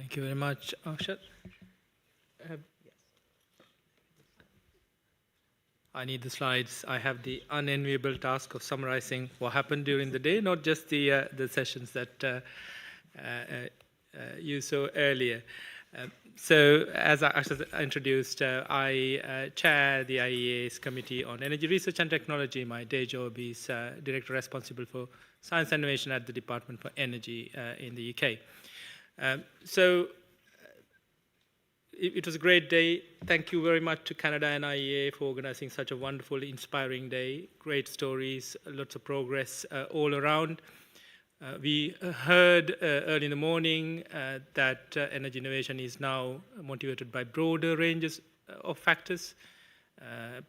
Thank you very much, Arshad. I need the slides. I have the unenviable task of summarizing what happened during the day, not just the sessions that you saw earlier. So, as I introduced, I chair the IEA's Committee on Energy Research and Technology. My day job is Director responsible for Science and Innovation at the Department for Energy in the UK. It was a great day. Thank you very much to Canada and IEA for organizing such a wonderful, inspiring day. Great stories, lots of progress all around. We heard early in the morning that energy innovation is now motivated by broader ranges of factors.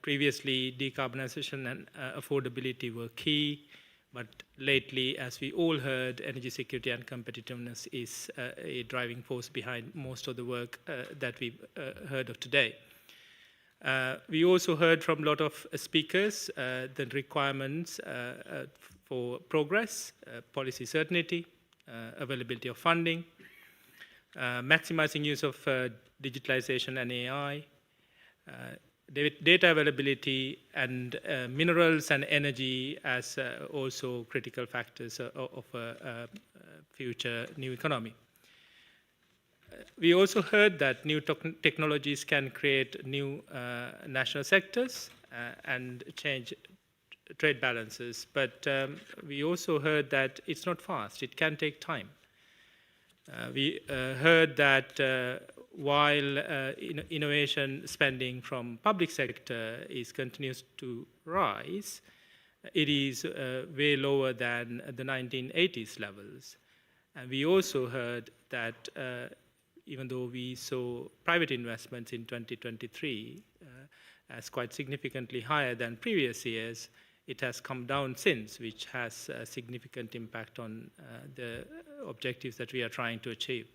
Previously, decarbonization and affordability were key, but lately, as we all heard, energy security and competitiveness is a driving force behind most of the work that we've heard of today. We also heard from a lot of speakers the requirements for progress, policy certainty, availability of funding, maximizing use of digitalization and AI, data availability, and minerals and energy as also critical factors of a future new economy. We also heard that new technologies can create new national sectors and change trade balances, but we also heard that it's not fast, it can take time. We heard that while innovation spending from public sector continues to rise, it is way lower than the 1980s levels. And we also heard that even though we saw private investments in 2023 as quite significantly higher than previous years, it has come down since, which has a significant impact on the objectives that we are trying to achieve.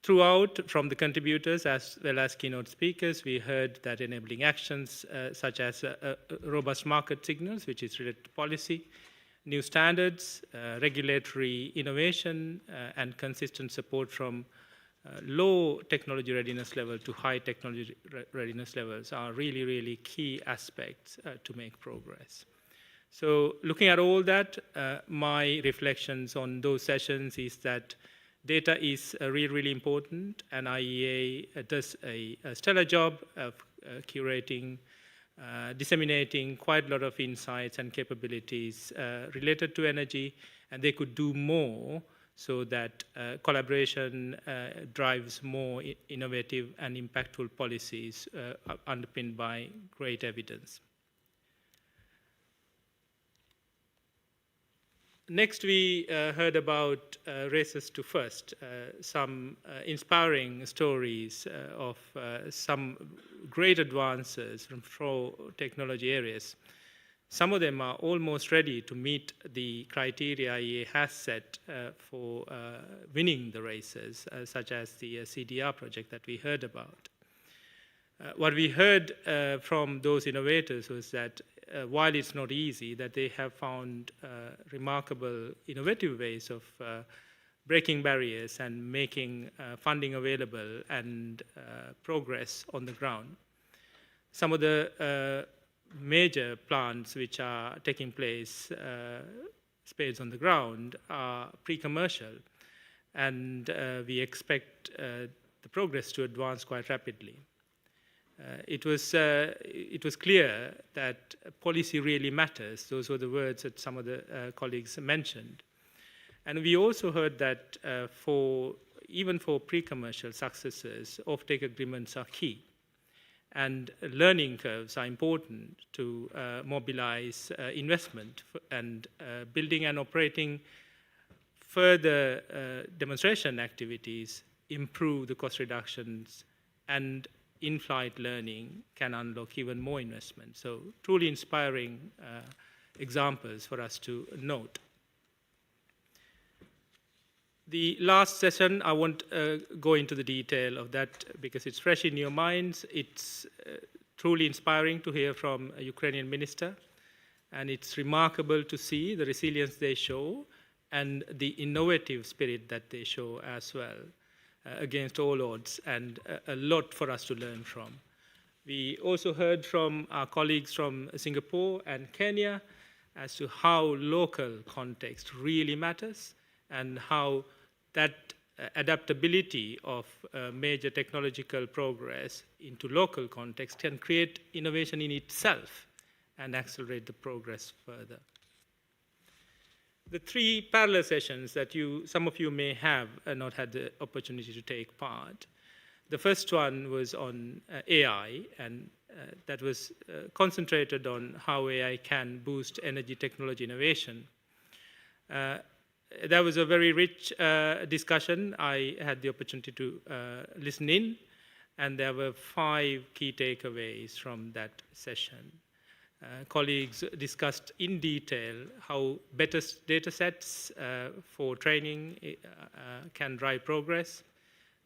Throughout, from the contributors as well as keynote speakers, we heard that enabling actions such as robust market signals, which is related to policy, new standards, regulatory innovation, and consistent support from low technology readiness level to high technology readiness levels are really, really key aspects to make progress. So looking at all that, my reflections on those sessions is that data is really, really important, and IEA does a stellar job of curating, disseminating quite a lot of insights and capabilities related to energy, and they could do more so that collaboration drives more innovative and impactful policies underpinned by great evidence. Next, we heard about races to first, some inspiring stories of some great advances from 4 technology areas. Some of them are almost ready to meet the criteria IEA has set for winning the races, such as the CDR project that we heard about. What we heard from those innovators was that while it's not easy, that they have found remarkable innovative ways of breaking barriers and making funding available and progress on the ground. Some of the major plants which are taking place, spades on the ground, are pre-commercial, and we expect the progress to advance quite rapidly. It was clear that policy really matters. Those were the words that some of the colleagues mentioned. And we also heard that even for pre-commercial successes, offtake agreements are key. And learning curves are important to mobilize investment, and building and operating further demonstration activities improve the cost reductions, and in-flight learning can unlock even more investment. So truly inspiring examples for us to note. The last session, I won't go into the detail of that because it's fresh in your minds. It's truly inspiring to hear from a Ukrainian minister, and it's remarkable to see the resilience they show and the innovative spirit that they show as well, against all odds, and a lot for us to learn from. We also heard from our colleagues from Singapore and Kenya as to how local context really matters and how that adaptability of major technological progress into local context can create innovation in itself and accelerate the progress further. The three parallel sessions that some of you may have not had the opportunity to take part. The first one was on AI, and that was concentrated on how AI can boost energy technology innovation. That was a very rich discussion. I had the opportunity to listen in, and there were 5 key takeaways from that session. Colleagues discussed in detail how better data sets for training can drive progress,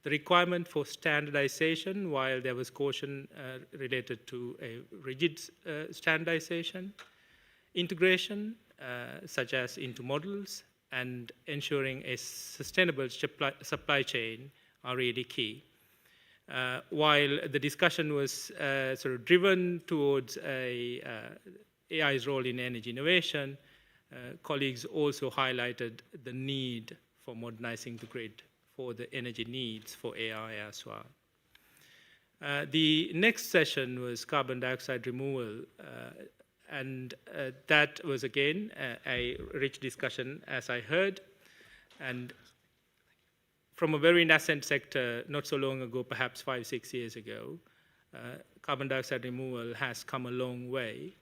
the requirement for standardization, while there was caution related to a rigid standardization, integration, such as into models, and ensuring a sustainable supply chain are really key. While the discussion was sort of driven towards AI's role in energy innovation, colleagues also highlighted the need for modernizing the grid for the energy needs for AI as well. The next session was carbon dioxide removal, and that was again a rich discussion, as I heard. And from a very nascent sector, not so long ago, perhaps 5, 6 years ago, carbon dioxide removal has come a long way,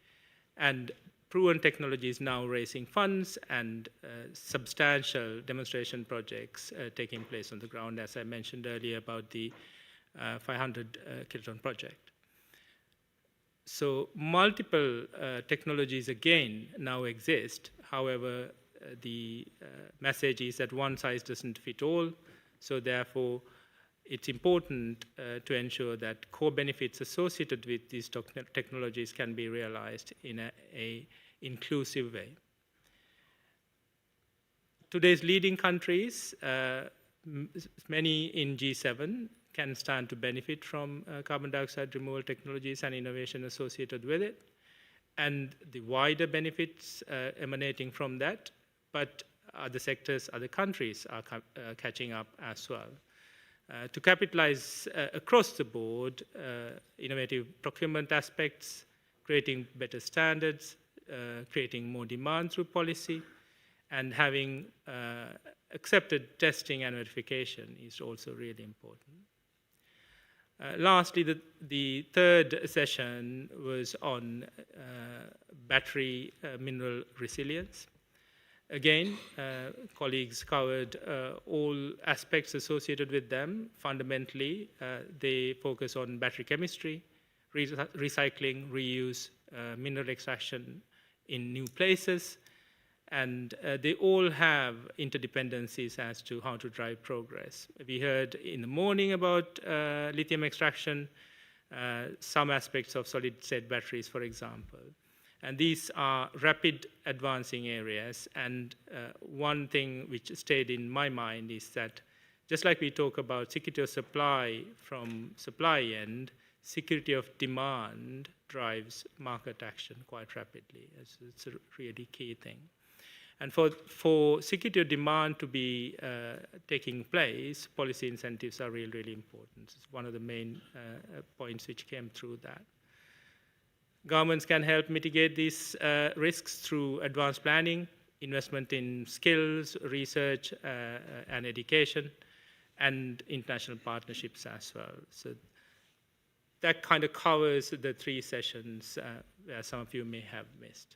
and proven technology is now raising funds and substantial demonstration projects taking place on the ground, as I mentioned earlier about the 500 kiloton project. So multiple technologies again now exist. However, the message is that one size doesn't fit all. So therefore, it's important to ensure that core benefits associated with these technologies can be realized in an inclusive way. Today's leading countries, many in G7, can stand to benefit from carbon dioxide removal technologies and innovation associated with it, and the wider benefits emanating from that, but other sectors, other countries are catching up as well. To capitalize across the board, innovative procurement aspects, creating better standards, creating more demand through policy, and having accepted testing and verification is also really important. Lastly, the third session was on battery mineral resilience. Again, colleagues covered all aspects associated with them. Fundamentally, they focus on battery chemistry, recycling, reuse, mineral extraction in new places, and they all have interdependencies as to how to drive progress. We heard in the morning about lithium extraction, some aspects of solid-state batteries, for example. And these are rapid advancing areas. And one thing which stayed in my mind is that just like we talk about security of supply from supply end, security of demand drives market action quite rapidly. It's a really key thing. And for security of demand to be taking place, policy incentives are really, really important. It's one of the main points which came through that. Governments can help mitigate these risks through advanced planning, investment in skills, research, and education, and international partnerships as well. So that kind of covers the 3 sessions that some of you may have missed.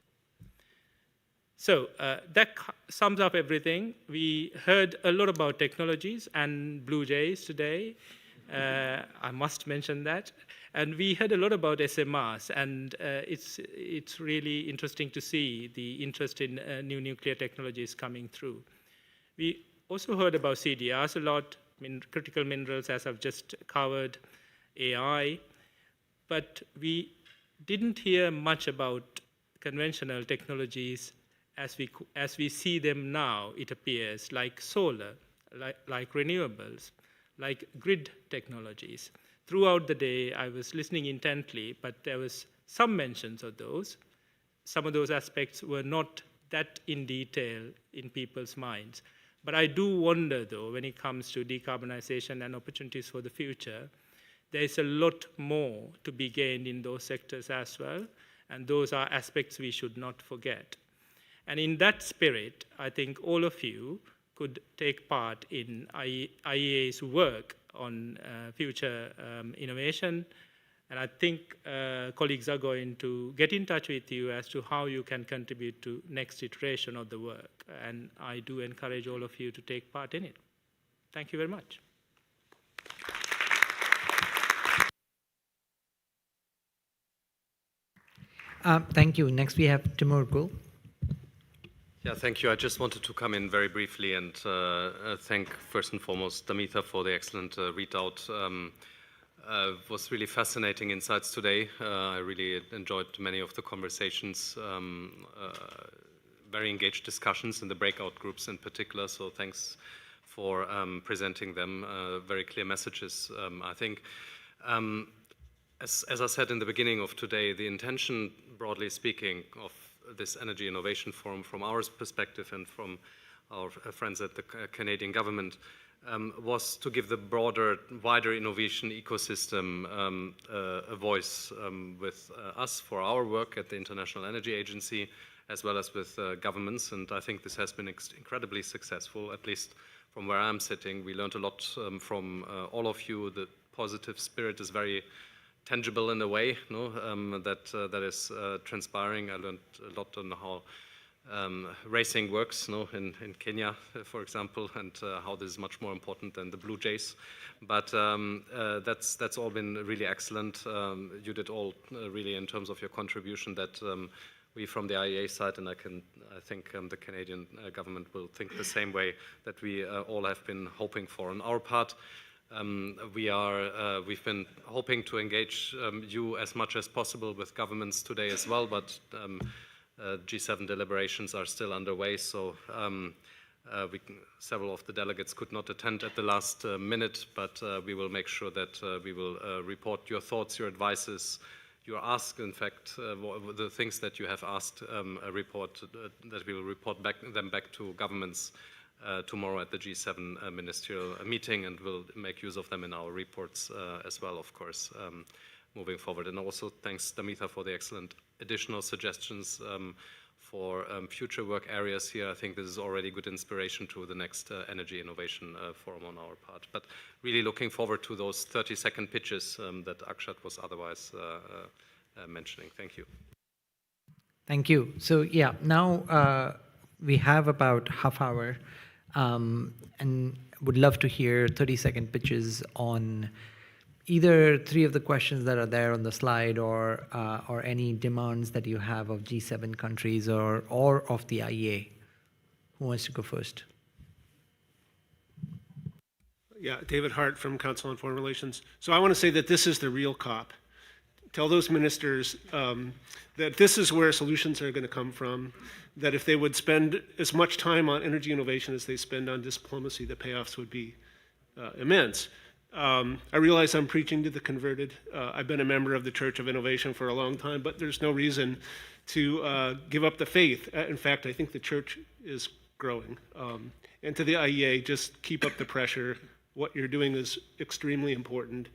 So that sums up everything. We heard a lot about technologies and Blue Jays today. I must mention that. And we heard a lot about SMRs, and it's really interesting to see the interest in new nuclear technologies coming through. We also heard about CDRs a lot, critical minerals, as I've just covered, AI, but we didn't hear much about conventional technologies as we see them now, it appears, like solar, like renewables, like grid technologies. Throughout the day, I was listening intently, but there was some mentions of those. Some of those aspects were not that in detail in people's minds. But I do wonder, though, when it comes to decarbonization and opportunities for the future, there is a lot more to be gained in those sectors as well, and those are aspects we should not forget. And in that spirit, I think all of you could take part in IEA's work on future innovation. And I think colleagues are going to get in touch with you as to how you can contribute to next iteration of the work. And I do encourage all of you to take part in it. Thank you very much. Thank you. Next we have Timur Gul. Yeah, thank you. I just wanted to come in very briefly and thank first and foremost Damitha for the excellent readout. It was really fascinating insights today. I really enjoyed many of the conversations, very engaged discussions in the breakout groups in particular, so thanks for presenting them, very clear messages. I think, as I said in the beginning of today, the intention, broadly speaking, of this Energy Innovation Forum from our perspective and from our friends at the Canadian government was to give the broader, wider innovation ecosystem a voice with us for our work at the International Energy Agency, as well as with governments. And I think this has been incredibly successful, at least from where I'm sitting. We learned a lot from all of you. The positive spirit is very tangible in a way, no? That is transpiring. I learned a lot on how racing works, no? in Kenya, for example, and how this is much more important than the Blue Jays. But that's all been really excellent. You did all really in terms of your contribution that we from the IEA side, and I think the Canadian government will think the same way, that we all have been hoping for. On our part, we've been hoping to engage you as much as possible with governments today as well, but G7 deliberations are still underway, so several of the delegates could not attend at the last minute, but we will make sure that we will report your thoughts, your advices, your ask, in fact, the things that you have asked, that we will report them back to governments tomorrow at the G7 ministerial meeting, and we'll make use of them in our reports as well, of course, moving forward. And also thanks, Damitha, for the excellent additional suggestions for future work areas here. I think this is already good inspiration to the next Energy Innovation Forum on our part. But really looking forward to those 30-second pitches that Akshat was otherwise mentioning. Thank you. Thank you. So yeah, now we have about half hour and would love to hear 30-second pitches on either three of the questions that are there on the slide, or any demands that you have of G7 countries or of the IEA. Who wants to go first? Yeah, David Hart from Council on Foreign Relations. So I want to say that this is the real COP. Tell those ministers that this is where solutions are going to come from, that if they would spend as much time on energy innovation as they spend on diplomacy, the payoffs would be immense. I realize I'm preaching to the converted. I've been a member of the Church of Innovation for a long time, but there's no reason to give up the faith. In fact, I think the church is growing. And to the IEA, just keep up the pressure. What you're doing is extremely important.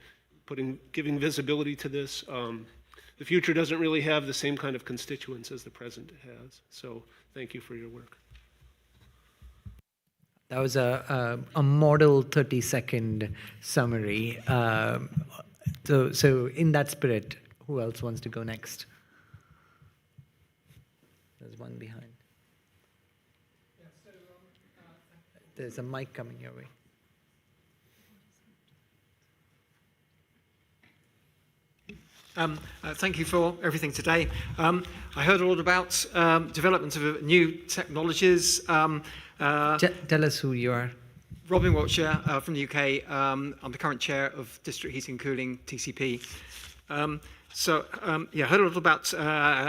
Giving visibility to this. The future doesn't really have the same kind of constituents as the present has. So thank you for your work. That was a model 30-second summary. So in that spirit, who else wants to go next? There's one behind. There's a mic coming your way. Thank you for everything today. I heard a lot about development of new technologies. Tell us who you are. Robin Wiltshire from the UK. I'm the current chair of District Heating and Cooling, TCP. Yeah, heard a little about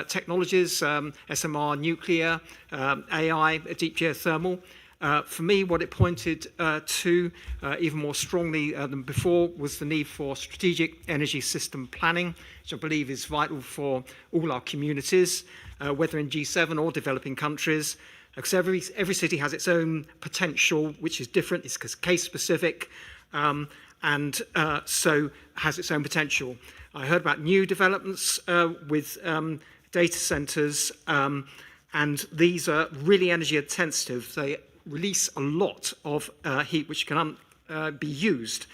technologies, SMR, nuclear, AI, deep geothermal. For me, what it pointed to even more strongly than before was the need for strategic energy system planning, which I believe is vital for all our communities, whether in G7 or developing countries. Because every city has its own potential, which is different, it's case specific, and so has its own potential. I heard about new developments with data centers, and these are really energy intensive. They release a lot of heat which can be used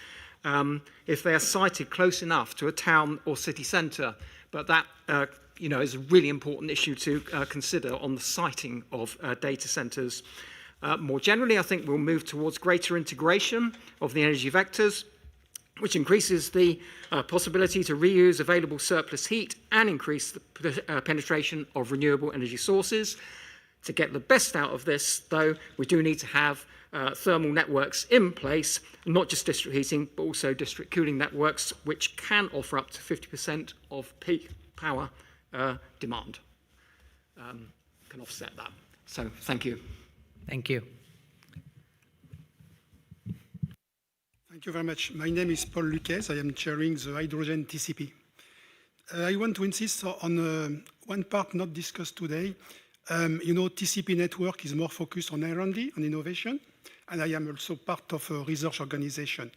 if they are sited close enough to a town or city centre. But that is a really important issue to consider on the siting of data centres. More generally, I think we'll move towards greater integration of the energy vectors, which increases the possibility to reuse available surplus heat and increase the penetration of renewable energy sources. To get the best out of this, though, we do need to have thermal networks in place, not just district heating, but also district cooling networks, which can offer up to 50% of peak power demand, can offset that. So thank you. Thank you. Thank you very much. My name is Paul Luquez. I am chairing the hydrogen TCP. I want to insist on one part not discussed today. TCP network is more focused on R&D, on innovation, and I am also part of a research organization.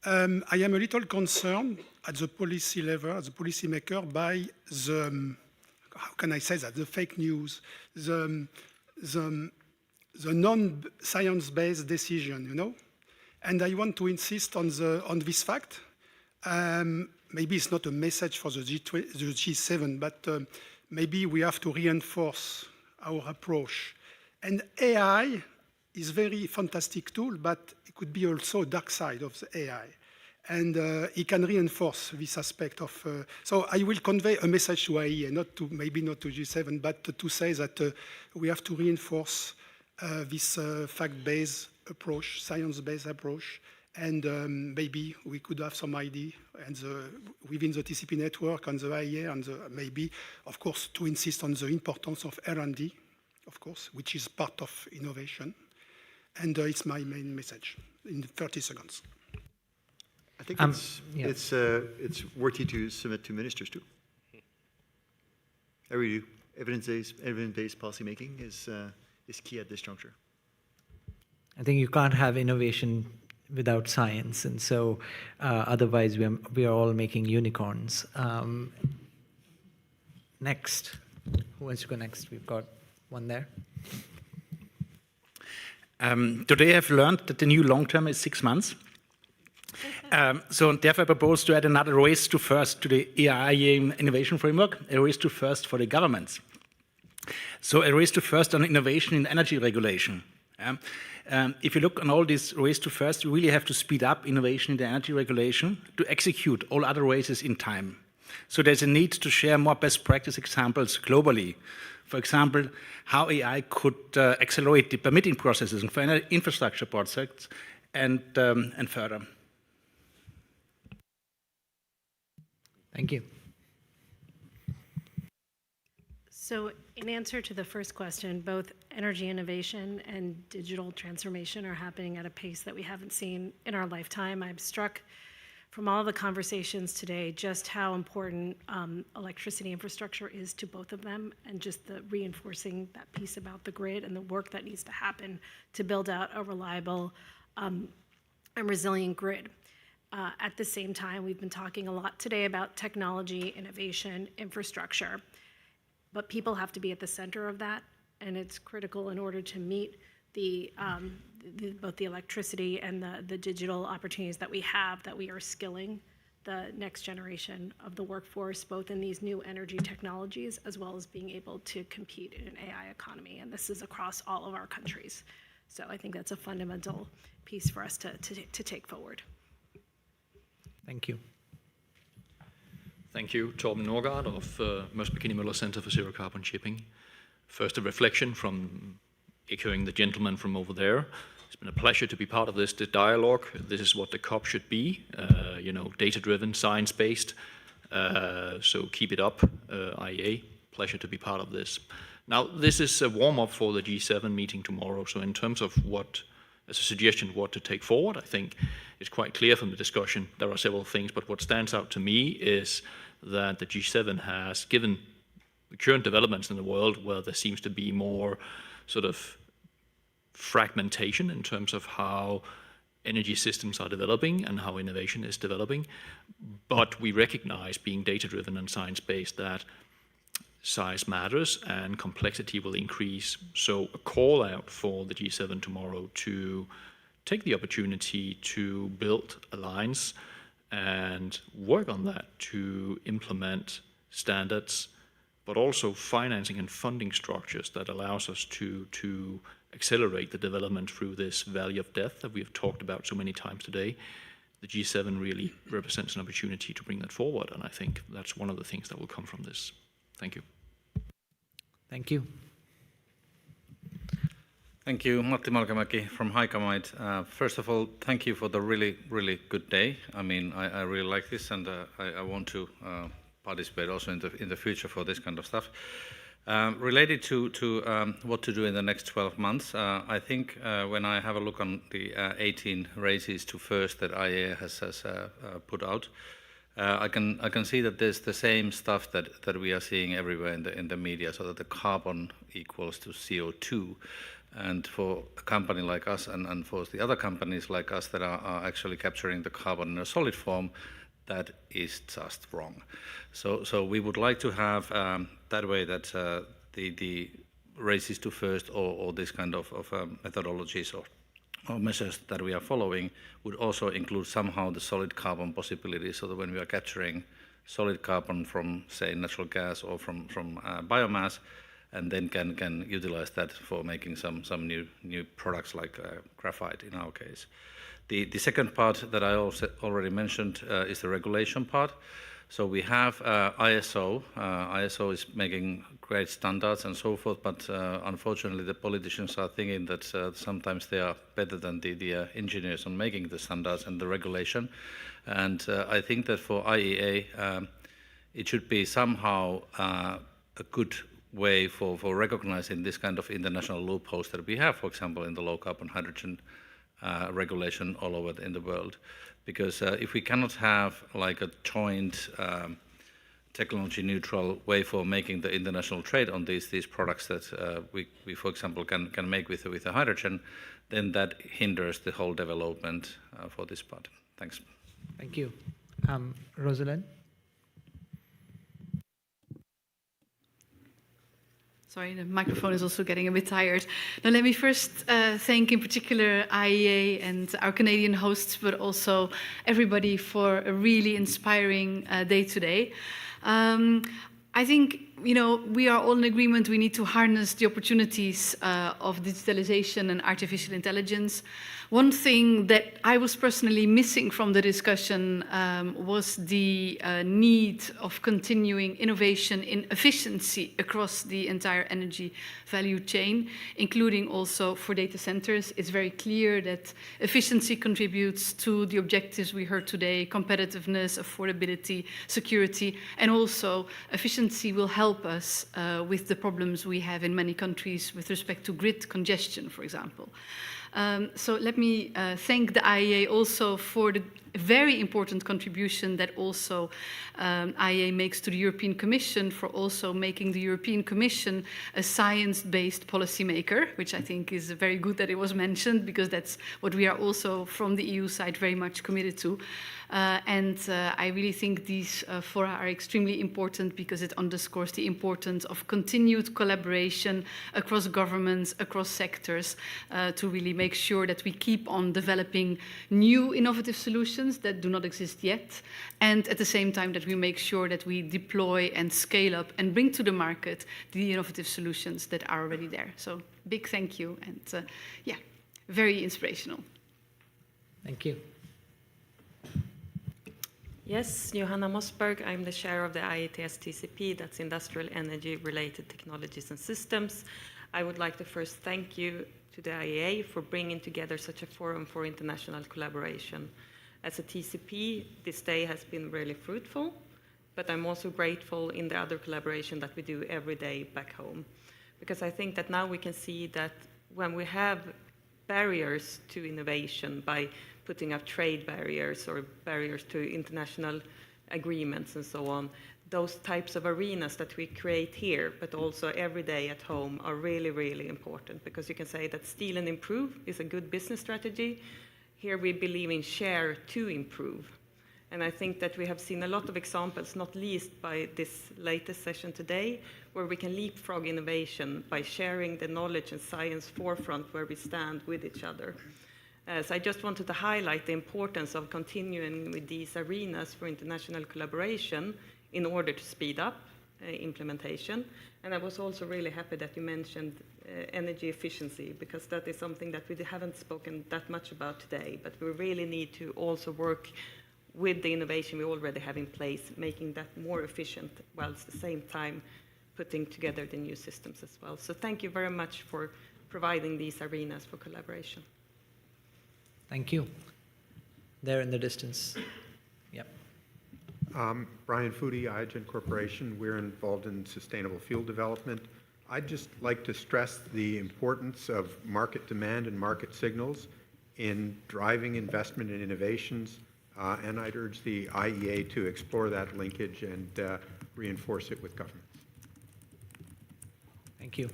I am a little concerned at the policy level, as a policymaker, by the, how can I say that, the fake news, the non-science-based decision, And I want to insist on this fact. Maybe it's not a message for the G7, but maybe we have to reinforce our approach. And AI is a very fantastic tool, but it could be also a dark side of the AI. And it can reinforce this aspect of... so I will convey a message to IEA, maybe not to G7, but to say that we have to reinforce this fact-based approach, science-based approach, and maybe we could have some idea and within the TCP network and the IEA, and maybe, of course, to insist on the importance of R&D, of course, which is part of innovation. And it's my main message in 30 seconds. I think it's worthy to submit to ministers too. I really do. Evidence-based policymaking is key at this juncture. I think you can't have innovation without science, and so otherwise we are all making unicorns. Next, who wants to go next? We've got one there. Today I've learned that the new long term is 6 months. So therefore I propose to add another race to first to the IEA Innovation Framework, a race to first for the governments. So a race to first on innovation in energy regulation. If you look on all these race to first, you really have to speed up innovation in the energy regulation to execute all other races in time. So there's a need to share more best practice examples globally. For example, how AI could accelerate the permitting processes for infrastructure projects and further. Thank you. So in answer to the first question, both energy innovation and digital transformation are happening at a pace that we haven't seen in our lifetime. I'm struck from all the conversations today just how important electricity infrastructure is to both of them, and just the reinforcing that piece about the grid and the work that needs to happen to build out a reliable and resilient grid. At the same time, we've been talking a lot today about technology, innovation, infrastructure, but people have to be at the center of that, and it's critical in order to meet both the electricity and the digital opportunities that we have, that we are skilling the next generation of the workforce, both in these new energy technologies, as well as being able to compete in an AI economy. And this is across all of our countries. So I think that's a fundamental piece for us to take forward. Thank you. Thank you, Torben Norgard of Maersk Mc-Kinney Møller Center for Zero Carbon Shipping. First, a reflection from echoing the gentleman from over there. It's been a pleasure to be part of this dialogue. This is what the COP should be, data-driven, science-based, So keep it up, IEA. Pleasure to be part of this. Now, this is a warm-up for the G7 meeting tomorrow. So in terms of what, as a suggestion, what to take forward, I think it's quite clear from the discussion. There are several things, but what stands out to me is that the G7 has, given the current developments in the world where there seems to be more sort of fragmentation in terms of how energy systems are developing and how innovation is developing. But we recognize, being data-driven and science-based, that size matters and complexity will increase. So a call out for the G7 tomorrow to take the opportunity to build a alliance and work on that to implement standards, but also financing and funding structures that allows us to accelerate the development through this valley of death that we have talked about so many times today. The G7 really represents an opportunity to bring that forward, and I think that's one of the things that will come from this. Thank you. Thank you. Thank you, Matti Malkamäki from Highcommit. First of all, thank you for the really, really good day. I mean, I really like this, and I want to participate also in the future for this kind of stuff. Related to what to do in the next 12 months, I think when I have a look on the 18 races to first that IEA has put out, I can see that there's the same stuff that we are seeing everywhere in the media, so that the carbon equals to CO2. And for a company like us and for the other companies like us that are actually capturing the carbon in a solid form, that is just wrong. So we would like to have that way that the races to first or this kind of methodologies or measures that we are following would also include somehow the solid carbon possibilities, so that when we are capturing solid carbon from, say, natural gas or from biomass, and then can utilize that for making some new products like graphite in our case. The second part that I also already mentioned is the regulation part. So we have ISO. ISO is making great standards and so forth, but unfortunately the politicians are thinking that sometimes they are better than the engineers on making the standards and the regulation. And I think that for IEA, it should be somehow a good way for recognizing this kind of international loopholes that we have, for example, in the low carbon hydrogen regulation all over in the world. Because if we cannot have like a joint technology neutral way for making the international trade on these products that we for example can make with the hydrogen, then that hinders the whole development for this part. Thanks. Thank you. Rosalind? Sorry, the microphone is also getting a bit tired. Now, let me first thank in particular IEA and our Canadian hosts, but also everybody for a really inspiring day today. I think, you know, we are all in agreement we need to harness the opportunities of digitalization and artificial intelligence. One thing that I was personally missing from the discussion was the need of continuing innovation in efficiency across the entire energy value chain, including also for data centers. It's very clear that efficiency contributes to the objectives we heard today: competitiveness, affordability, security, and also efficiency will help us with the problems we have in many countries with respect to grid congestion, for example. So let me thank the IEA also for the very important contribution that also IEA makes to the European Commission, for also making the European Commission a science-based policymaker, which I think is very good that it was mentioned, because that's what we are also from the EU side very much committed to. And I really think these fora are extremely important because it underscores the importance of continued collaboration across governments, across sectors, to really make sure that we keep on developing new innovative solutions that do not exist yet, and at the same time that we make sure that we deploy and scale up and bring to the market the innovative solutions that are already there. So big thank you, and yeah, very inspirational. Thank you. Yes, Johanna Mossberg. I'm the chair of the IETS TCP, that's Industrial Energy Related Technologies and Systems. I would like to first thank you to the IEA for bringing together such a forum for international collaboration. As a TCP, this day has been really fruitful. but I'm also grateful in the other collaboration that we do every day back home. Because I think that now we can see that when we have barriers to innovation by putting up trade barriers or barriers to international agreements and so on, those types of arenas that we create here, but also every day at home, are really, really important, because you can say that steal and improve is a good business strategy. Here we believe in share to improve. And I think that we have seen a lot of examples, not least by this latest session today, where we can leapfrog innovation by sharing the knowledge and science forefront where we stand with each other. So I just wanted to highlight the importance of continuing with these arenas for international collaboration in order to speed up implementation. And I was also really happy that you mentioned energy efficiency, because that is something that we haven't spoken that much about today, but we really need to also work with the innovation we already have in place, making that more efficient, while at the same time putting together the new systems as well. So thank you very much for providing these arenas for collaboration. Thank you. There in the distance. Yep. Brian Foodie, IEA Corporation. We're involved in sustainable fuel development. I'd just like to stress the importance of market demand and market signals in driving investment in innovations, and I'd urge the IEA to explore that linkage and reinforce it with governments. Thank you.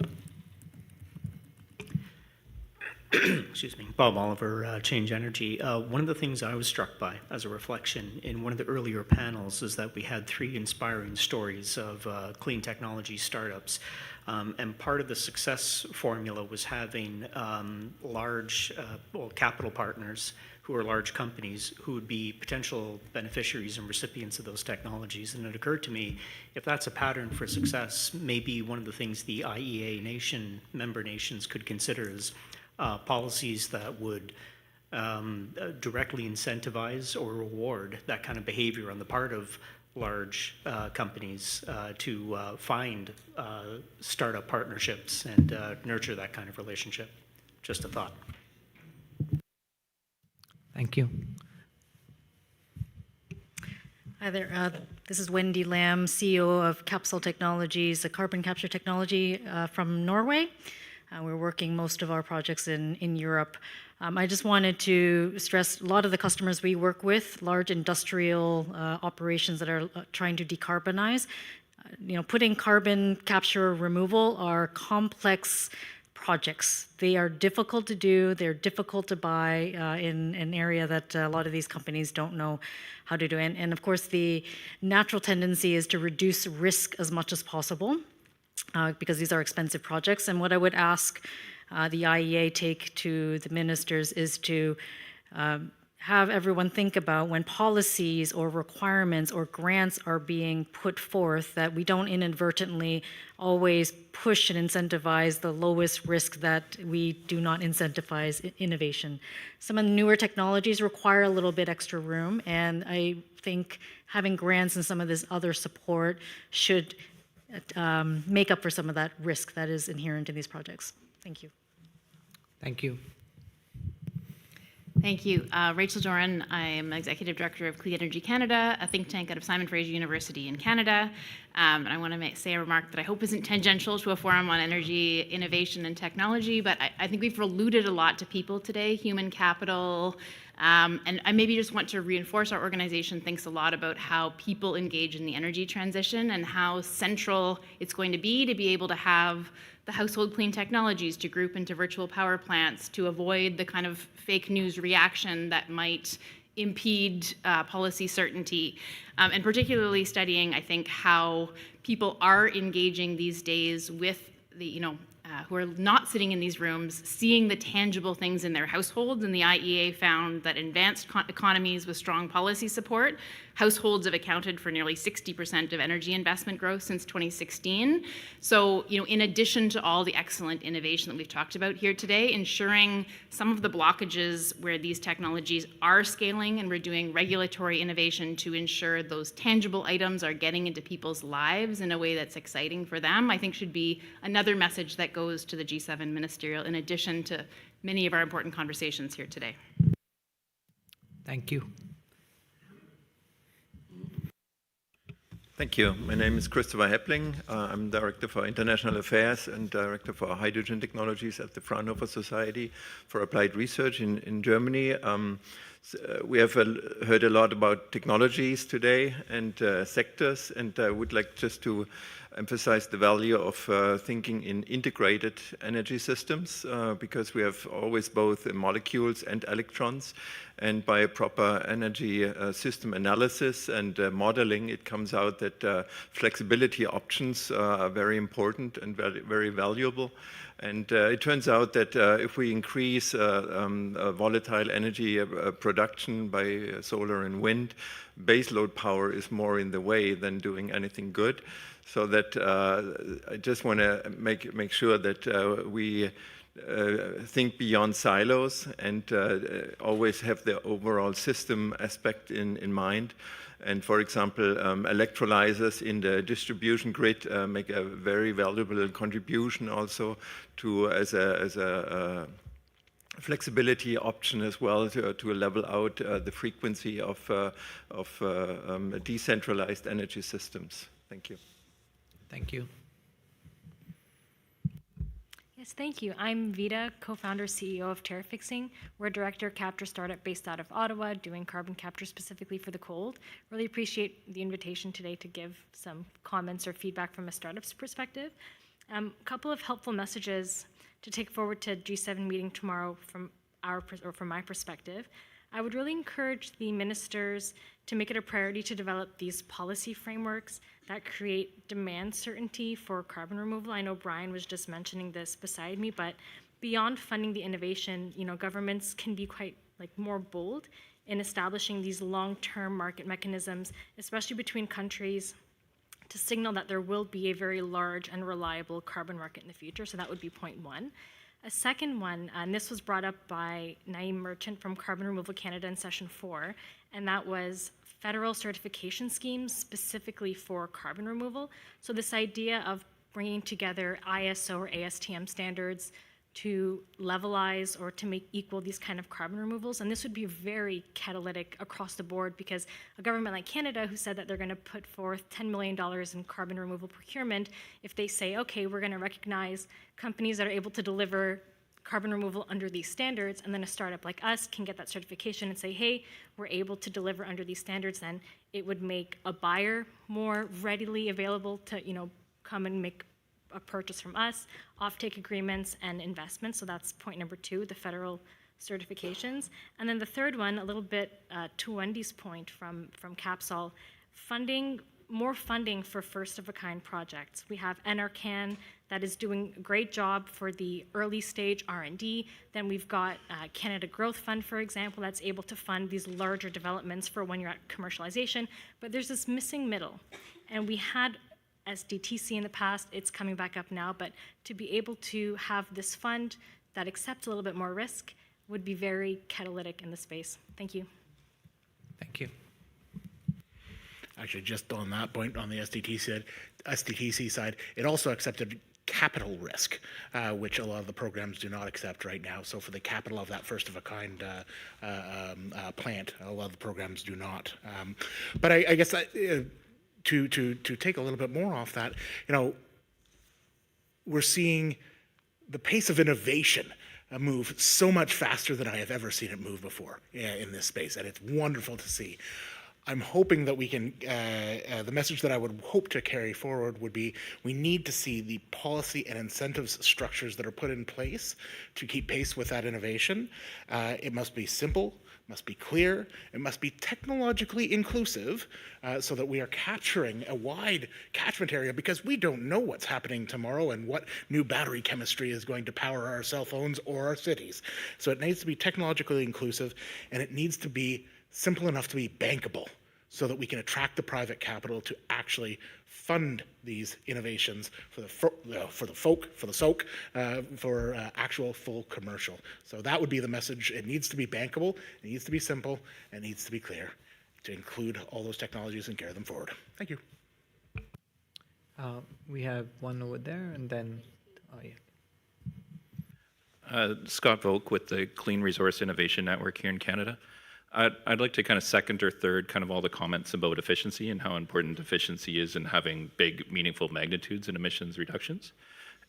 Excuse me, Bob Oliver, Change Energy. One of the things I was struck by as a reflection in one of the earlier panels is that we had 3 inspiring stories of clean technology startups. And part of the success formula was having large capital partners who are large companies who would be potential beneficiaries and recipients of those technologies. And it occurred to me, if that's a pattern for success, maybe one of the things the IEA member nations could consider is policies that would directly incentivize or reward that kind of behavior on the part of large companies to find startup partnerships and nurture that kind of relationship. Just a thought. Thank you. Hi there. This is Wendy Lam, CEO of Capsule Technologies, a carbon capture technology from Norway. We're working most of our projects in Europe. I just wanted to stress a lot of the customers we work with, large industrial operations that are trying to decarbonize. Putting carbon capture removal are complex projects. They are difficult to do. They're difficult to buy in an area that a lot of these companies don't know how to do. And of course, the natural tendency is to reduce risk as much as possible. Because these are expensive projects. And what I would ask the IEA take to the ministers is to have everyone think about when policies or requirements or grants are being put forth, that we don't inadvertently always push and incentivize the lowest risk, that we do not incentivize innovation. Some of the newer technologies require a little bit extra room, and I think having grants and some of this other support should make up for some of that risk that is inherent in these projects. Thank you. Thank you. Thank you. Rachel Doran. I am Executive Director of Clean Energy Canada, a think tank out of Simon Fraser University in Canada. And I want to say a remark that I hope isn't tangential to a forum on energy, innovation, and technology, but I think we've alluded a lot to people today, human capital, and I maybe just want to reinforce our organization thinks a lot about how people engage in the energy transition and how central it's going to be able to have the household clean technologies to group into virtual power plants to avoid the kind of fake news reaction that might impede policy certainty. And particularly studying, I think, how people are engaging these days with the, who are not sitting in these rooms, seeing the tangible things in their households. And the IEA found that advanced economies with strong policy support, households have accounted for nearly 60% of energy investment growth since 2016. So, in addition to all the excellent innovation that we've talked about here today, ensuring some of the blockages where these technologies are scaling, and we're doing regulatory innovation to ensure those tangible items are getting into people's lives in a way that's exciting for them, I think should be another message that goes to the G7 ministerial, in addition to many of our important conversations here today. Thank you. Thank you. My name is Christopher Heppling. I'm Director for International Affairs and Director for Hydrogen Technologies at the Fraunhofer Society for Applied Research in Germany. We have heard a lot about technologies today and sectors, and I would like just to emphasize the value of thinking in integrated energy systems, because we have always both molecules and electrons, and by a proper energy system analysis and modeling, it comes out that flexibility options are very important and very valuable. And it turns out that if we increase volatile energy production by solar and wind, baseload power is more in the way than doing anything good. So that I just want to make sure that we think beyond silos and always have the overall system aspect in mind. And for example, electrolyzers in the distribution grid make a very valuable contribution also to as a flexibility option as well to level out the frequency of decentralized energy systems. Thank you. Thank you. Yes, thank you. I'm Vita, co-founder, CEO of TerraFixing. We're a director capture startup based out of Ottawa, doing carbon capture specifically for the cold. Really appreciate the invitation today to give some comments or feedback from a startup's perspective. A couple of helpful messages to take forward to G7 meeting tomorrow from my perspective. I would really encourage the ministers to make it a priority to develop these policy frameworks that create demand certainty for carbon removal. I know Brian was just mentioning this beside me, but beyond funding the innovation, governments can be quite more bold in establishing these long-term market mechanisms, especially between countries, to signal that there will be a very large and reliable carbon market in the future. So that would be point one. A second one, and this was brought up by Naeem Merchant from Carbon Removal Canada in session 4, and that was federal certification schemes specifically for carbon removal. So this idea of bringing together ISO or ASTM standards to levelize or to make equal these kind of carbon removals. And this would be very catalytic across the board, because a government like Canada, who said that they're going to put forth $10 million in carbon removal procurement, if they say, okay, we're going to recognize companies that are able to deliver carbon removal under these standards, and then a startup like us can get that certification and say, hey, we're able to deliver under these standards, then it would make a buyer more readily available to come and make a purchase from us, offtake agreements and investments. So that's point number 2, the federal certifications. And then the third one, a little bit to Wendy's point from Capsol, more funding for first-of-a-kind projects. We have NRCan that is doing a great job for the early stage R&D. Then we've got Canada Growth Fund, for example, that's able to fund these larger developments for when you're at commercialization. But there's this missing middle. And we had SDTC in the past, it's coming back up now, but to be able to have this fund that accepts a little bit more risk would be very catalytic in the space. Thank you. Thank you. Actually, just on that point, on the SDTC side, it also accepted capital risk, which a lot of the programs do not accept right now. So for the capital of that first-of-a-kind plant, a lot of the programs do not. But I guess that, to take a little bit more off that, we're seeing the pace of innovation move so much faster than I have ever seen it move before in this space, and it's wonderful to see. I'm hoping that we can, the message that I would hope to carry forward would be, we need to see the policy and incentives structures that are put in place to keep pace with that innovation. It must be simple, must be clear, it must be technologically inclusive, so that we are capturing a wide catchment area, because we don't know what's happening tomorrow and what new battery chemistry is going to power our cell phones or our cities. So it needs to be technologically inclusive, and it needs to be simple enough to be bankable, so that we can attract the private capital to actually fund these innovations for actual full commercial. So that would be the message. It needs to be bankable, it needs to be simple, and it needs to be clear to include all those technologies and carry them forward. Thank you. We have one over there, and then, Scott Volk with the Clean Resource Innovation Network here in Canada. I'd like to kind of second or third kind of all the comments about efficiency and how important efficiency is in having big, meaningful magnitudes in emissions reductions.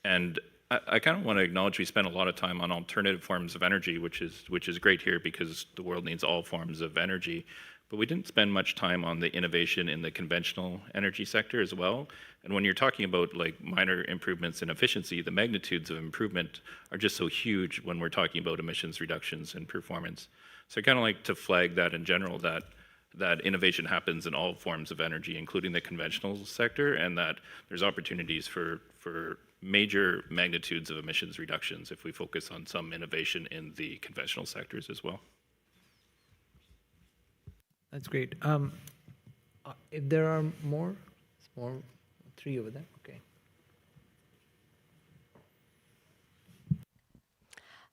And I kind of want to acknowledge we spent a lot of time on alternative forms of energy, which is great here because the world needs all forms of energy. But we didn't spend much time on the innovation in the conventional energy sector as well. And when you're talking about like minor improvements in efficiency, the magnitudes of improvement are just so huge when we're talking about emissions reductions and performance. So I kind of like to flag that in general, that innovation happens in all forms of energy, including the conventional sector, and that there's opportunities for major magnitudes of emissions reductions if we focus on some innovation in the conventional sectors as well. That's great. If there are more, three over there. Okay.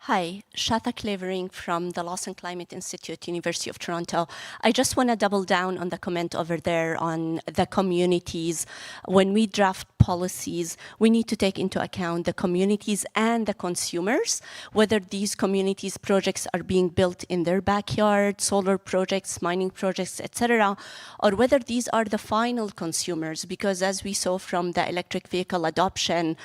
Hi, Shata Clavering from the Loss and Climate Institute, University of Toronto. I just want to double down on the comment over there on the communities. When we draft policies, we need to take into account the communities and the consumers, whether these communities projects are being built in their backyard, solar projects, mining projects, etc., or whether these are the final consumers, because as we saw from the electric vehicle adoption,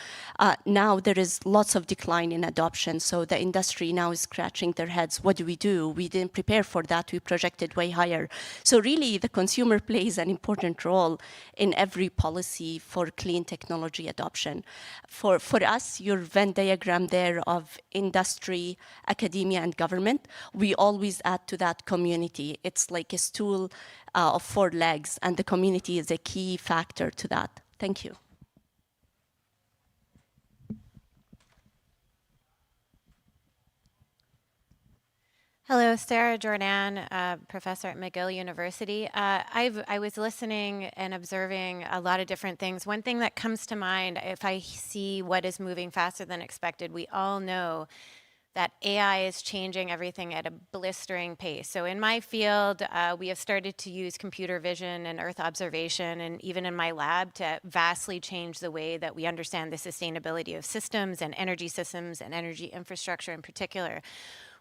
now there is lots of decline in adoption. So the industry now is scratching their heads. What do? We didn't prepare for that. We projected way higher. So really, the consumer plays an important role in every policy for clean technology adoption. For us, your Venn diagram there of industry, academia, and government, we always add to that community. It's like a stool of 4 legs, and the community is a key factor to that. Thank you. Hello, Sarah Jordan, professor at McGill University. I was listening and observing a lot of different things. One thing that comes to mind, if I see what is moving faster than expected, we all know that AI is changing everything at a blistering pace. So in my field, we have started to use computer vision and Earth observation, and even in my lab, to vastly change the way that we understand the sustainability of systems and energy infrastructure in particular.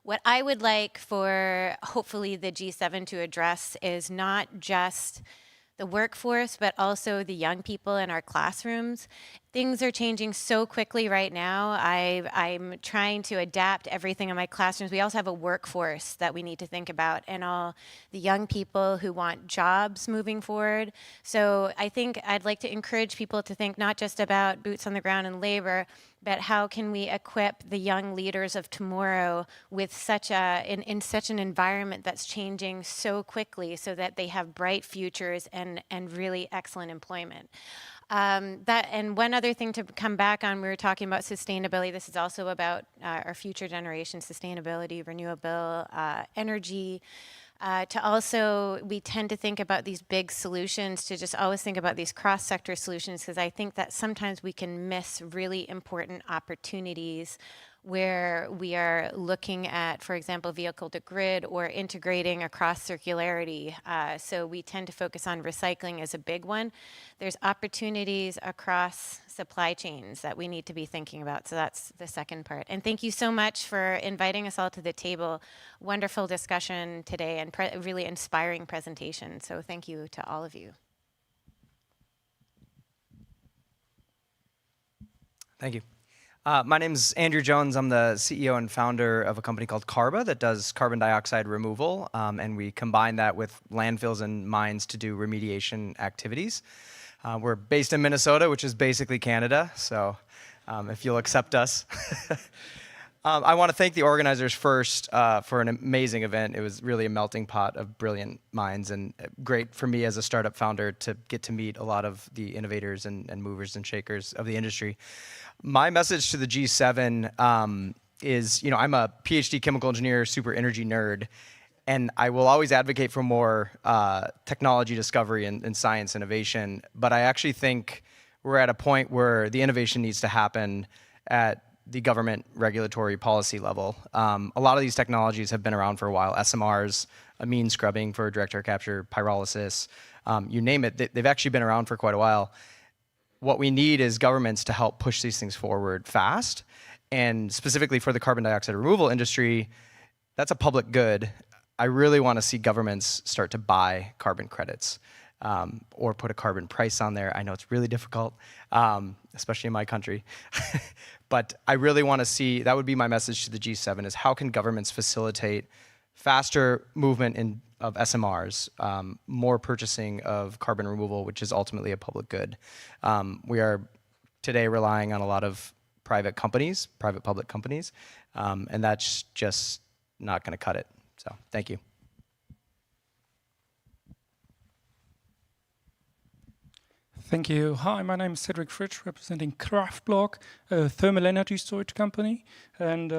What I would like for hopefully the G7 to address is not just the workforce, but also the young people in our classrooms. Things are changing so quickly right now. I'm trying to adapt everything in my classrooms. We also have a workforce that we need to think about, and all the young people who want jobs moving forward. So I think I'd like to encourage people to think not just about boots on the ground and labor, but how can we equip the young leaders of tomorrow with in such an environment that's changing so quickly, so that they have bright futures and really excellent employment. And one other thing to come back on, we were talking about sustainability. This is also about our future generation sustainability, renewable energy. We tend to think about these big solutions, to just always think about these cross-sector solutions, because I think that sometimes we can miss really important opportunities where we are looking at, for example, vehicle to grid or integrating across circularity. So we tend to focus on recycling as a big one. There's opportunities across supply chains that we need to be thinking about. So that's the second part. And thank you so much for inviting us all to the table. Wonderful discussion today and really inspiring presentation. So thank you to all of you. Thank you. My name is Andrew Jones. I'm the CEO and founder of a company called Carba that does carbon dioxide removal, and we combine that with landfills and mines to do remediation activities. We're based in Minnesota, which is basically Canada, so if you'll accept us. I want to thank the organizers first for an amazing event. It was really a melting pot of brilliant minds, and great for me as a startup founder to get to meet a lot of the innovators and movers and shakers of the industry. My message to the G7 is, I'm a PhD chemical engineer, super energy nerd, and I will always advocate for more technology discovery and science innovation, but I actually think we're at a point where the innovation needs to happen at the government regulatory policy level. A lot of these technologies have been around for a while. SMRs, amine scrubbing for direct air capture, pyrolysis, you name it, they've actually been around for quite a while. What we need is governments to help push these things forward fast. And specifically for the carbon dioxide removal industry, that's a public good. I really want to see governments start to buy carbon credits or put a carbon price on there. I know it's really difficult, especially in my country. But I really want to see, that would be my message to the G7, is how can governments facilitate faster movement of SMRs, more purchasing of carbon removal, which is ultimately a public good. We are today relying on a lot of private companies, private-public companies, and that's just not going to cut it. So thank you. Thank you. Hi, my name is Cedric Fritsch, representing Kraftblock, a thermal energy storage company. And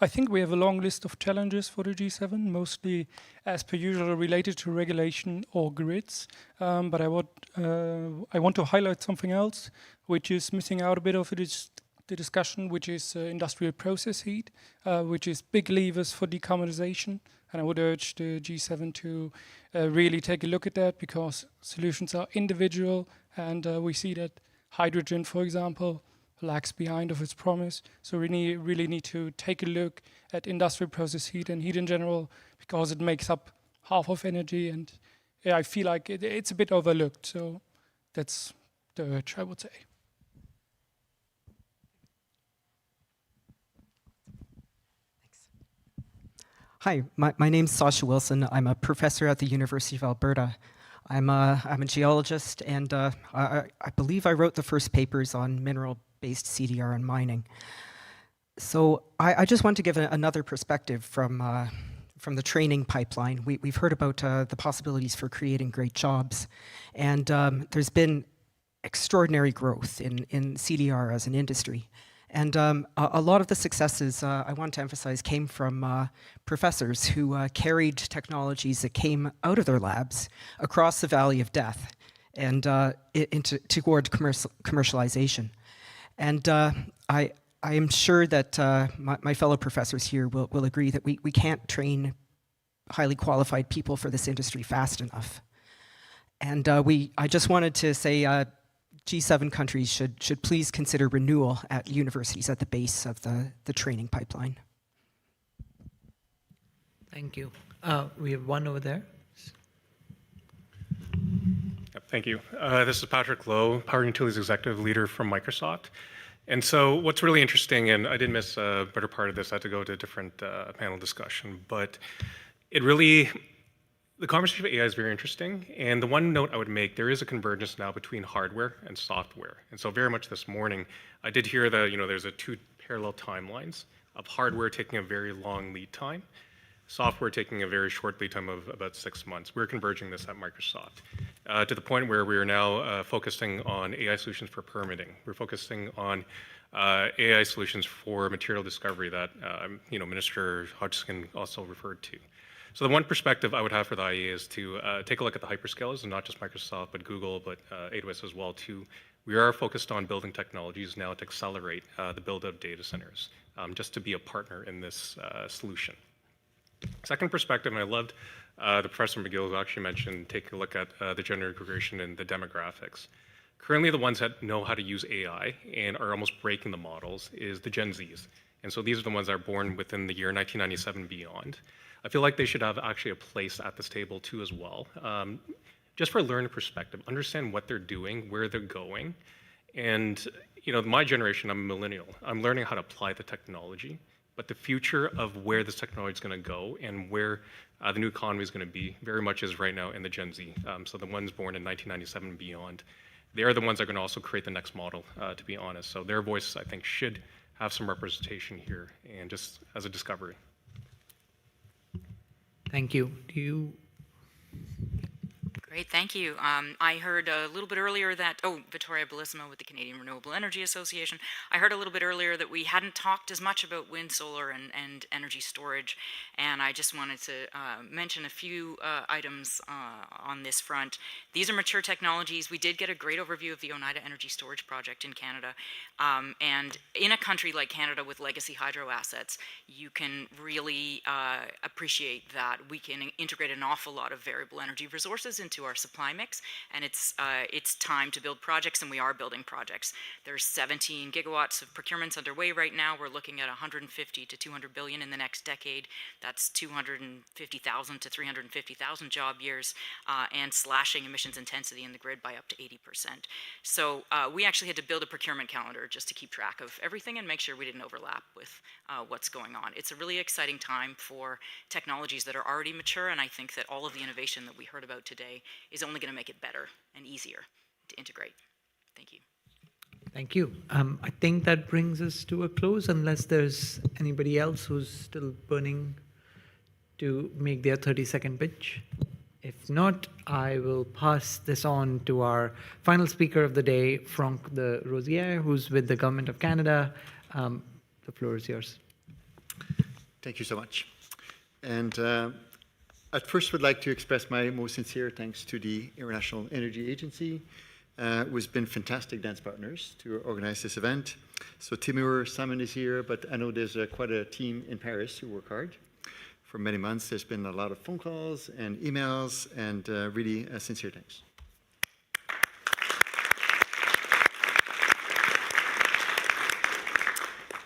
I think we have a long list of challenges for the G7, mostly, as per usual, related to regulation or grids. But I want to highlight something else, which is missing out a bit of the discussion, which is industrial process heat, which is big levers for decarbonization. And I would urge the G7 to really take a look at that, because solutions are individual, and we see that hydrogen, for example, lags behind of its promise. So we really need to take a look at industrial process heat and heat in general, because it makes up half of energy, and yeah, I feel like it's a bit overlooked. So that's the urge, I would say. Hi, my name's Sasha Wilson. I'm a professor at the University of Alberta. I'm a geologist, and I believe I wrote the first papers on mineral-based CDR and mining. So I just want to give another perspective from the training pipeline. We've heard about the possibilities for creating great jobs, and there's been extraordinary growth in CDR as an industry. And a lot of the successes, I want to emphasize, came from professors who carried technologies that came out of their labs across the valley of death and toward commercialization. And I am sure that my fellow professors here will agree that we can't train highly qualified people for this industry fast enough. And I just wanted to say, G7 countries should please consider renewal at universities at the base of the training pipeline. Thank you. We have one over there. Thank you. This is Patrick Lowe, Power Utilities Executive Leader from Microsoft. And so what's really interesting, and I did miss a better part of this, I had to go to a different panel discussion, but the conversation of AI is very interesting, and the one note I would make, there is a convergence now between hardware and software. And so very much this morning, I did hear that there's two parallel timelines of hardware taking a very long lead time, software taking a very short lead time of about 6 months. We're converging this at Microsoft to the point where we are now focusing on AI solutions for permitting. We're focusing on AI solutions for material discovery that Minister Hodgson also referred to. So the one perspective I would have for the IEA is to take a look at the hyperscalers, and not just Microsoft, but Google, but AWS as well too. We are focused on building technologies now to accelerate the build of data centers, just to be a partner in this solution. Second perspective, and I loved the Professor McGill who actually mentioned taking a look at the gender integration and the demographics. Currently, the ones that know how to use AI and are almost breaking the models is the Gen Zs. And so these are the ones that are born within the year 1997 and beyond. I feel like they should have actually a place at this table too as well. Just for a learner perspective, understand what they're doing, where they're going. And my generation, I'm a millennial. I'm learning how to apply the technology, but the future of where this technology is going to go and where the new economy is going to be very much is right now in the Gen Z. So the ones born in 1997 and beyond, they are the ones that are going to also create the next model, to be honest. So their voice, I think, should have some representation here, and just as a discovery. Thank you. Great, thank you. I heard a little bit earlier that, Vittoria Bellissimo with the Canadian Renewable Energy Association. I heard a little bit earlier that we hadn't talked as much about wind, solar, and energy storage, and I just wanted to mention a few items on this front. These are mature technologies. We did get a great overview of the Oneida Energy Storage Project in Canada, and in a country like Canada with legacy hydro assets, you can really appreciate that we can integrate an awful lot of variable energy resources into to our supply mix, and it's time to build projects, and we are building projects. There's 17 gigawatts of procurements underway right now. We're looking at 150 to 200 billion in the next decade. That's 250,000 to 350,000 job years, and slashing emissions intensity in the grid by up to 80%. So we actually had to build a procurement calendar just to keep track of everything and make sure we didn't overlap with what's going on. It's a really exciting time for technologies that are already mature, and I think that all of the innovation that we heard about today is only going to make it better and easier to integrate. Thank you. Thank you. I think that brings us to a close, unless there's anybody else who's still burning to make their 30-second pitch. If not, I will pass this on to our final speaker of the day, Franck de Rosière, who's with the Government of Canada. The floor is yours. Thank you so much. And at first would like to express my most sincere thanks to the International Energy Agency, who's been fantastic dance partners to organize this event. So Timur, Simon is here, but I know there's quite a team in Paris who work hard. For many months, there's been a lot of phone calls and emails, and really sincere thanks.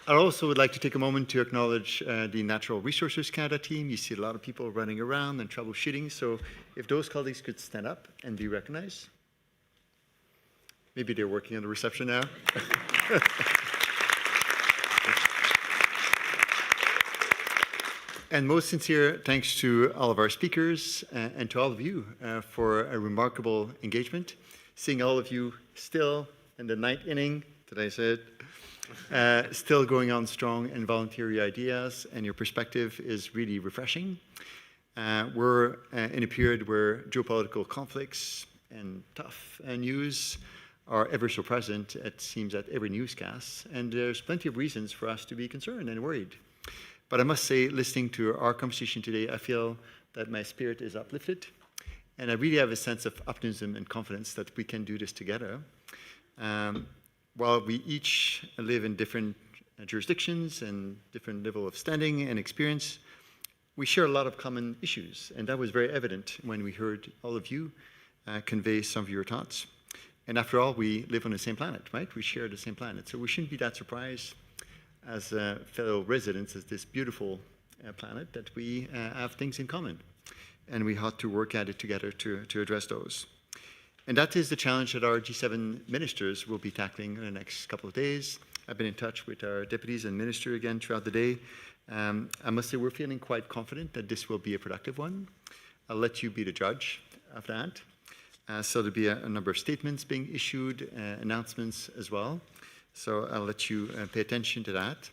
I also would like to take a moment to acknowledge the Natural Resources Canada team. You see a lot of people running around and troubleshooting, so if those colleagues could stand up and be recognized. Maybe they're working on the reception now. And most sincere thanks to all of our speakers and to all of you for a remarkable engagement. Seeing all of you still in the ninth inning, did I say it? Still going on strong and volunteer ideas, and your perspective is really refreshing. We're in a period where geopolitical conflicts and tough news are ever so present, it seems, at every newscast, and there's plenty of reasons for us to be concerned and worried. But I must say, listening to our conversation today, I feel that my spirit is uplifted, and I really have a sense of optimism and confidence that we can do this together. While we each live in different jurisdictions and different level of standing and experience, we share a lot of common issues, and that was very evident when we heard all of you convey some of your thoughts. And after all, we live on the same planet, right? We share the same planet, so we shouldn't be that surprised as fellow residents of this beautiful planet that we have things in common, and we ought to work at it together to address those. And that is the challenge that our G7 ministers will be tackling in the next couple of days. I've been in touch with our deputies and minister again throughout the day. I must say we're feeling quite confident that this will be a productive one. I'll let you be the judge of that. So there'll be a number of statements being issued, announcements as well. So I'll let you pay attention to that.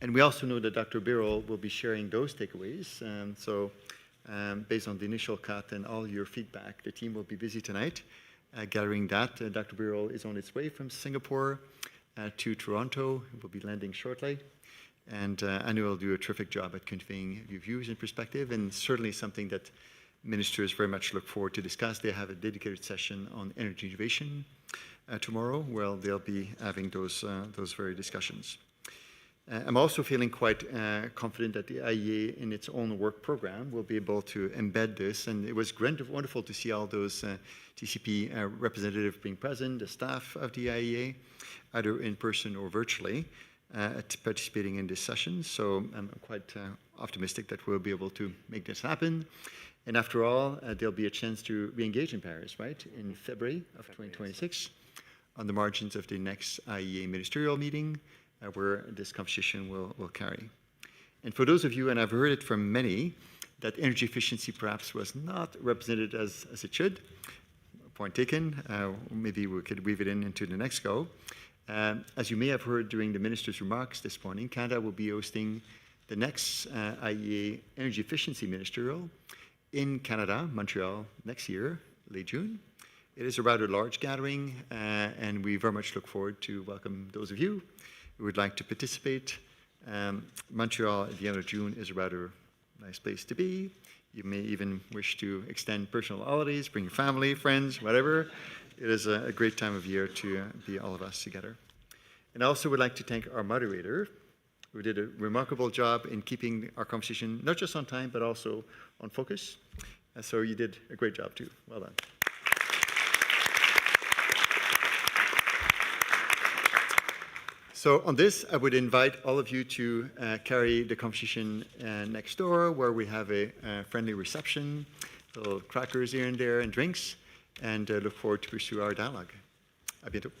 And we also know that Dr. Birol will be sharing those takeaways. Based on the initial cut and all your feedback, the team will be busy tonight gathering that. Dr. Birol is on its way from Singapore to Toronto. He will be landing shortly. And I know he'll do a terrific job at conveying your views and perspective, and certainly something that ministers very much look forward to discuss. They have a dedicated session on energy innovation tomorrow, where they'll be having those very discussions. I'm also feeling quite confident that the IEA in its own work program will be able to embed this, and it was wonderful to see all those TCP representatives being present, the staff of the IEA, either in person or virtually, participating in this session. So I'm quite optimistic that we'll be able to make this happen. And after all, there'll be a chance to re-engage in Paris, right, in February of 2026, on the margins of the next IEA ministerial meeting, where this conversation will carry. And for those of you, and I've heard it from many, that energy efficiency perhaps was not represented as it should, point taken, maybe we could weave it into the next go. As you may have heard during the minister's remarks this morning, Canada will be hosting the next IEA Energy Efficiency Ministerial in Canada, Montreal, next year, late June. It is a rather large gathering, and we very much look forward to welcome those of you who would like to participate. Montreal at the end of June is a rather nice place to be. You may even wish to extend personal holidays, bring your family, friends, whatever. It is a great time of year to be all of us together. And I also would like to thank our moderator, who did a remarkable job in keeping our conversation not just on time, but also on focus. So you did a great job too. Well done. So on this, I would invite all of you to carry the conversation next door, where we have a friendly reception, little crackers here and there, and drinks, and look forward to pursue our dialogue. À bientôt.